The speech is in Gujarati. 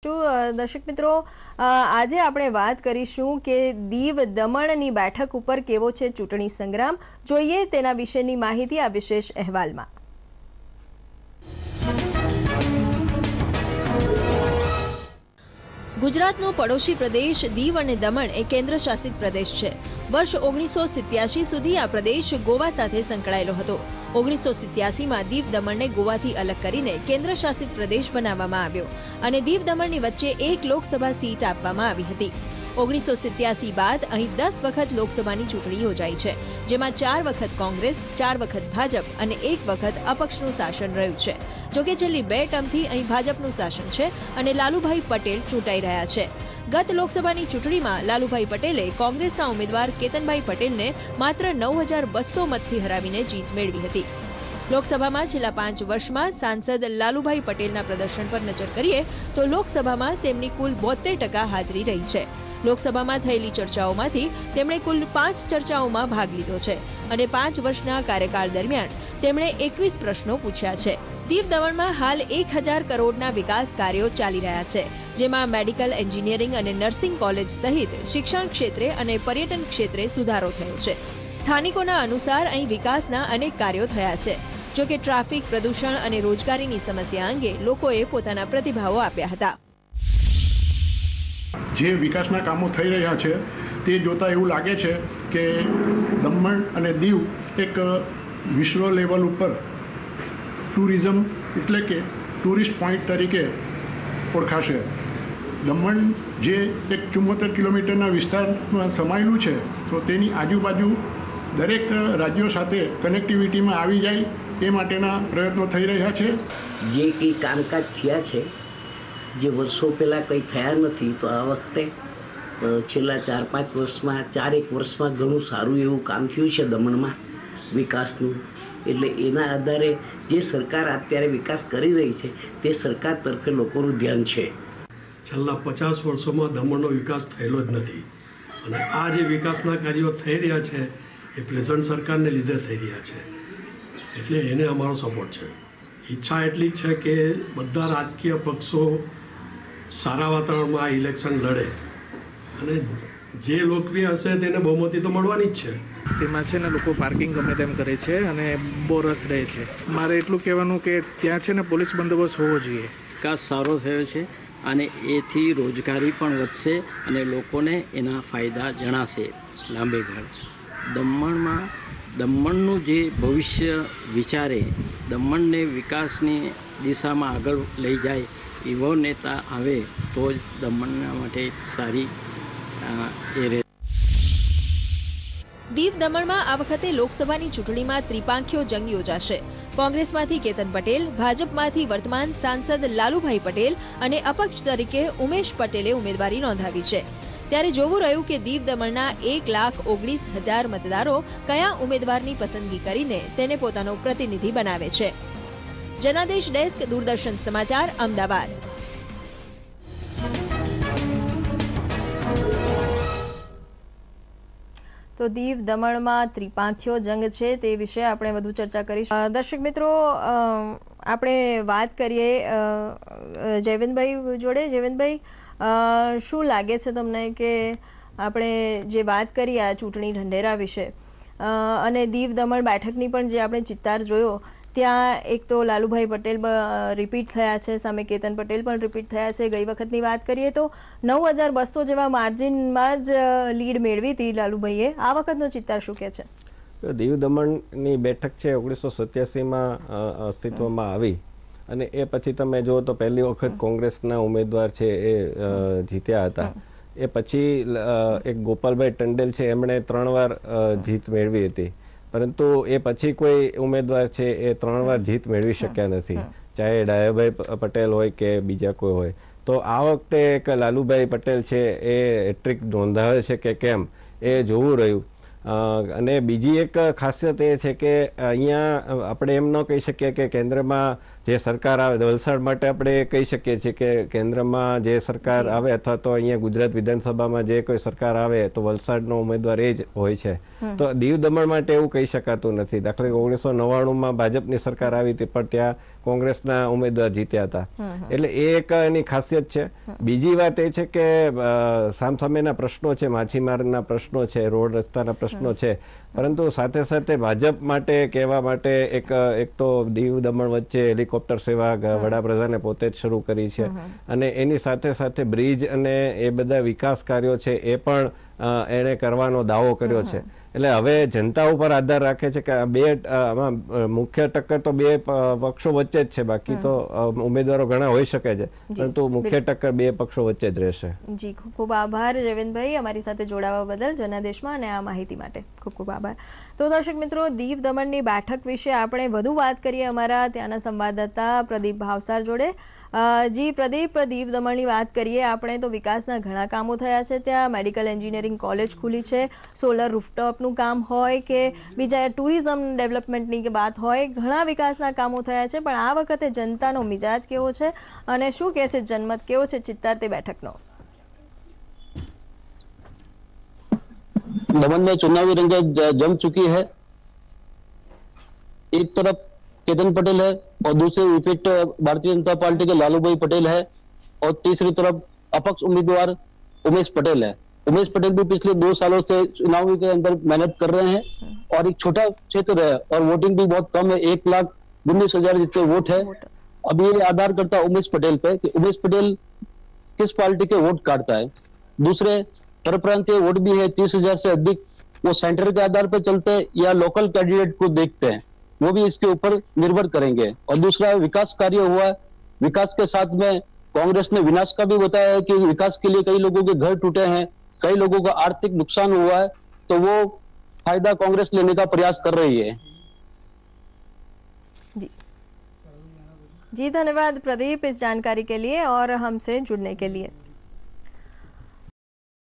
દર્શક મિત્રો, આજે આપણે વાત કરીશું કે દીવ દમણની બેઠક ઉપર કેવો છે ચૂંટણી સંગ્રામ. જોઈએ તેના વિશેની માહિતી આ વિશેષ અહેવાલમાં. ગુજરાતનો પડોશી પ્રદેશ દીવ અને દમણ એ કેન્દ્ર શાસિત પ્રદેશ છે. વર્ષ 1987 સુધી આ પ્રદેશ ગોવા સાથે સંકળાયેલો હતો. 1987માં દીવ દમણને ગોવાથી અલગ કરીને કેન્દ્ર શાસિત પ્રદેશ બનાવવામાં આવ્યો અને દીવ દમણની વચ્ચે એક લોકસભા સીટ આપવામાં આવી હતી. 1987 બાદ અહીં 10 વખત લોકસભાની ચૂંટણી યોજાઈ છે, જેમાં 4 વખત કોંગ્રેસ, 4 વખત ભાજપ અને 1 વખત અપક્ષનું શાસન રહ્યું છે. જોકે છેલ્લી 2 ટર્મથી અહીં ભાજપનું શાસન છે અને લાલુભાઈ પટેલ ચૂંટાઈ રહ્યા છે. ગત લોકસભાની ચૂંટણીમાં લાલુભાઈ પટેલે કોંગ્રેસના ઉમેદવાર કેતનભાઈ પટેલને માત્ર 9200 મતથી હરાવીને જીત મેળવી હતી. લોકસભામાં છેલ્લા 5 વર્ષમાં સાંસદ લાલુભાઈ પટેલના પ્રદર્શન પર નજર કરીએ તો લોકસભામાં તેમની કુલ 72% હાજરી રહી છે. લોકસભામાં થયેલી ચર્ચાઓમાંથી તેમણે કુલ 5 ચર્ચાઓમાં ભાગ લીધો છે અને 5 વર્ષના કાર્યકાળ દરમિયાન તેમણે 21 પ્રશ્નો પૂછ્યા છે. દીવ દમણમાં હાલ 1000 કરોડના વિકાસ કાર્યો ચાલી રહ્યા છે, જેમાં મેડિકલ, એન્જિનિયરિંગ અને નર્સિંગ કોલેજ સહિત શિક્ષણ ક્ષેત્રે અને પર્યટન ક્ષેત્રે સુધારો થયો છે. સ્થાનિકોના અનુસાર અહીં વિકાસના અનેક કાર્યો થયા છે. જોકે ટ્રાફિક, પ્રદૂષણ અને રોજગારીની સમસ્યા અંગે લોકોએ પોતાના પ્રતિભાવો આપ્યા હતા. જે વિકાસના કામો થઈ રહ્યા છે તે જોતા એવું લાગે છે કે દમણ અને દીવ એક વિશ્વ લેવલ ઉપર ટુરિઝમ એટલે કે ટુરિસ્ટ પોઈન્ટ તરીકે ઓળખાશે. દમણ જે એક 74 કિલોમીટરના વિસ્તારમાં સમાયેલું છે, તો તેની આજુબાજુ દરેક રાજ્યો સાથે કનેક્ટિવિટીમાં આવી જાય એ માટેના પ્રયત્નો થઈ રહ્યા છે. જે કંઈ કામકાજ થયા છે, જે વર્ષો પહેલાં કંઈ થયા નથી, તો આ વખતે છેલ્લા 4-5 વર્ષમાં 4-1 વર્ષમાં ઘણું સારું એવું કામ થયું છે દમણમાં વિકાસનું. એટલે એના આધારે જે સરકાર અત્યારે વિકાસ કરી રહી છે તે સરકાર તરફે લોકોનું ધ્યાન છે. છેલ્લા 50 વર્ષોમાં દમણનો વિકાસ થયેલો જ નથી અને આ જે વિકાસના કાર્યો થઈ રહ્યા છે એ પ્રેઝન્ટ સરકારને લીધે થઈ રહ્યા છે. એટલે એને અમારો સપોર્ટ છે. ઈચ્છા એટલી જ છે કે બધા રાજકીય પક્ષો સારા વાતાવરણમાં આ ઇલેક્શન લડે અને જે લોકપ્રિય હશે તેને બહુમતી તો મળવાની જ છે. તેમાં છે ને લોકો પાર્કિંગ ગમે તેમ કરે છે અને બોરસ રહે છે. મારે એટલું કહેવાનું કે ત્યાં છે ને પોલીસ બંદોબસ્ત હોવો જોઈએ. વિકાસ સારો થયો છે અને એથી રોજગારી પણ વધશે અને લોકોને એના ફાયદા જણાશે લાંબે ગાળે. દમણનું જે ભવિષ્ય વિચારે, દમણને વિકાસની દિશામાં આગળ લઈ જાય એવો નેતા આવે તો જ દમણના માટે સારી એ રહે. દીવ દમણમાં આ વખતે લોકસભાની ચૂંટણીમાં ત્રિપાંખીયો જંગ યોજાશે. કોંગ્રેસમાંથી કેતન પટેલ, ભાજપમાંથી વર્તમાન સાંસદ લાલુભાઈ પટેલ અને અપક્ષ તરીકે ઉમેશ પટેલે ઉમેદવારી નોંધાવી છે. ત્યારે જોવું રહ્યું કે દીવ દમણના 1,19,000 મતદારો કયા ઉમેદવારની પસંદગી કરીને તેને પોતાનો પ્રતિનિધિ બનાવે છે. જનાદેશ ડેસ્ક, દૂરદર્શન સમાચાર, અમદાવાદ. તો દીવ દમણમાં ત્રિપાંખીયો જંગ છે તે વિશે આપણે વધુ ચર્ચા કરીશું. દર્શક મિત્રો, આપણે વાત કરીએ જયવંતભાઈ જોડે. જયવંતભાઈ, શું લાગે છે તમને કે આપણે જે વાત કરી આ ચૂંટણી ઢંઢેરા વિશે અને દીવ દમણ બેઠકની પણ જે આપણે ચિત્તાર જોયો, ત્યાં એક તો લાલુભાઈ પટેલ રિપીટ થયા છે, સામે કેતન પટેલ પણ રિપીટ થયા છે. ગઈ વખતની વાત કરીએ તો 9200 જેવા માર્જિનમાં જ લીડ મેળવી હતી લાલુભાઈએ. આ વખતનો ચિત્તાર શું કહે છે? દીવ દમણની બેઠક છે 1987માં અસ્તિત્વમાં આવી અને એ પછી તમે જુઓ તો પહેલી વખત કોંગ્રેસના ઉમેદવાર છે એ જીત્યા હતા. એ પછી એક ગોપાલભાઈ ટંડેલ છે, એમણે 3 વાર જીત મેળવી હતી, પરંતુ એ પછી કોઈ ઉમેદવાર છે એ 3 વાર જીત મેળવી શક્યા નથી, ચાહે ડાયાભાઈ પટેલ હોય કે બીજા કોઈ હોય. તો આ વખતે એક લાલુભાઈ પટેલ છે એ હેટ્રિક નોંધાવે છે કે કેમ એ જોવું રહ્યું. અને બીજી એક ખાસિયત એ છે કે અહીંયા આપણે એમ ન કહી શકીએ કે કેન્દ્રમાં જે સરકાર આવે, વલસાડ માટે આપણે કહી શકીએ છીએ કે કેન્દ્રમાં જે સરકાર આવે અથવા તો અહીંયા ગુજરાત વિધાનસભામાં જે કોઈ સરકાર આવે તો વલસાડનો ઉમેદવાર એ જ હોય છે. તો દીવ દમણ માટે એવું કહી શકાતું નથી. દાખલા કે 1999માં ભાજપની સરકાર આવી હતી, પણ ત્યાં કોંગ્રેસના ઉમેદવાર જીત્યા હતા. એટલે એ એક એની ખાસિયત છે. બીજી વાત એ છે કે સામસામેના પ્રશ્નો છે, માછીમારના પ્રશ્નો છે, રોડ રસ્તાના પ્રશ્નો છે, પરંતુ સાથે સાથે ભાજપ માટે કહેવા માટે એક તો દીવ દમણ વચ્ચે હેલિકોપ્ટર સેવા વડાપ્રધાને પોતે જ શરૂ કરી છે, અને એની સાથે સાથે બ્રિજ અને એ બધા વિકાસ કાર્યો છે એ પણ એણે કરવાનો દાવો કર્યો છે. એટલે હવે જનતા ઉપર આધાર રાખે છે કે આમાં મુખ્ય ટક્કર તો બે પક્ષો વચ્ચે જ છે, બાકી તો ઉમેદવારો ઘણા હોઈ શકે છે, પરંતુ મુખ્ય ટક્કર બે પક્ષો વચ્ચે જ રહેશે. જી, ખૂબ ખૂબ આભાર રેવંતભાઈ અમારી સાથે જોડાવા બદલ જનાદેશમાં અને આ માહિતી માટે ખૂબ ખૂબ આભાર. તો દર્શક મિત્રો, દીવ દમણની બેઠક વિશે આપણે વધુ વાત કરીએ અમારા ત્યાંના સંવાદદાતા પ્રદીપ ભાવસાર જોડે. જી પ્રદીપ, દીવ દમણની વાત કરીએ આપણે તો વિકાસના ઘણા કામો થયા છે ત્યાં. મેડિકલ એન્જિનિયરિંગ કોલેજ ખુલી છે, સોલર રૂફટોપનું કામ હોય કે બીજા ટુરિઝમ ડેવલપમેન્ટની વાત હોય, ઘણા વિકાસના કામો થયા છે. પણ આ વખતે જનતાનો મિજાજ કેવો છે અને શું કહે છે જનમત કેવો છે चित्तारती बैठक नो? दमन में चुनावी रंगत जम चुकी है. एक तरफ केतन पटेल है और दूसरे विपक्ष भारतीय जनता पार्टी के लालूभाई पटेल है और तीसरी तरफ अपक्ष उम्मीदवार उमेश पटेल है. उमेश पटेल भी पिछले 2 सालों से चुनाव के अंदर मेहनत कर रहे हैं और एक छोटा क्षेत्र है और वोटिंग भी बहुत कम है, 1,19,000 जितने वोट है. अब ये आधार करता है उमेश पटेल पे कि उमेश पटेल किस पार्टी के वोट काटता है. दूसरे परप्रांतीय वोट भी है 30,000 से अधिक, वो सेंटर के आधार पर चलते हैं या लोकल कैंडिडेट को देखते हैं, वो भी इसके ऊपर निर्भर करेंगे. और दूसरा विकास कार्य हुआ, विकास के साथ में कांग्रेस ने विनाश का भी बताया है कि विकास के लिए कई लोगों के घर टूटे हैं, कई लोगों का आर्थिक नुकसान हुआ है, तो वो फायदा कांग्रेस लेने का प्रयास कर रही है. जी धन्यवाद प्रदीप इस जानकारी के लिए और हमसे जुड़ने के लिए.